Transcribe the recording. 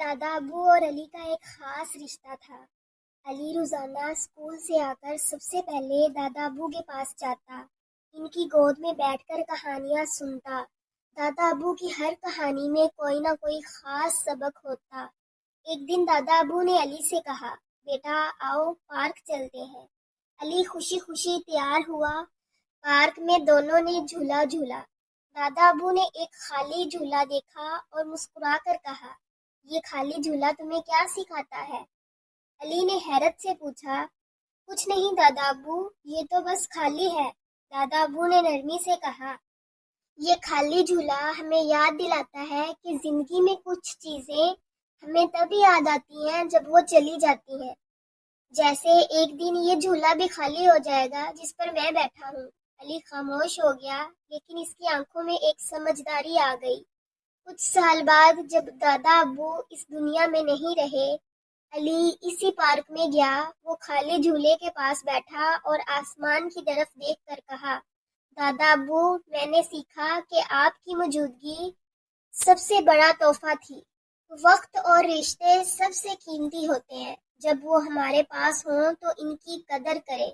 دادا ابو اور علی کا ایک خاص رشتہ تھا۔ علی روزانہ اسکول سے آ کر سب سے پہلے دادا ابو کے پاس جاتا، ان کی گود میں بیٹھ کر کہانیاں سنتا۔ دادا ابو کی ہر کہانی میں کوئی نہ کوئی خاص سبق ہوتا۔ ایک دن دادا ابو نے علی سے کہا، بیٹا آؤ پارک چلتے ہیں۔ علی خوشی خوشی تیار ہوا۔ پارک میں دونوں نے جھولا جھولا۔ دادا ابو نے ایک خالی جھولا دیکھا اور مسکرا کر کہا، یہ خالی جھولا تمہیں کیا سکھاتا ہے؟ علی نے حیرت سے پوچھا، کچھ نہیں دادا ابو، یہ تو بس خالی ہے۔ دادا ابو نے نرمی سے کہا، یہ خالی جھولا ہمیں یاد دلاتا ہے کہ زندگی میں کچھ چیزیں ہمیں تب یاد آتی ہیں جب وہ چلی جاتی ہیں، جیسے ایک دن یہ جھولا بھی خالی ہو جائے گا جس پر میں بیٹھا ہوں۔ علی خاموش ہو گیا، لیکن اس کی آنکھوں میں ایک سمجھداری آ گئی۔ کچھ سال بعد جب دادا ابو اس دنیا میں نہیں رہے، علی اسی پارک میں گیا۔ وہ خالی جھولے کے پاس بیٹھا اور آسمان کی طرف دیکھ کر کہا، دادا ابو، میں نے سیکھا کہ آپ کی موجودگی سب سے بڑا تحفہ تھی۔ وقت اور رشتے سب سے قیمتی ہوتے ہیں۔ جب وہ ہمارے پاس ہوں تو ان کی قدر کریں۔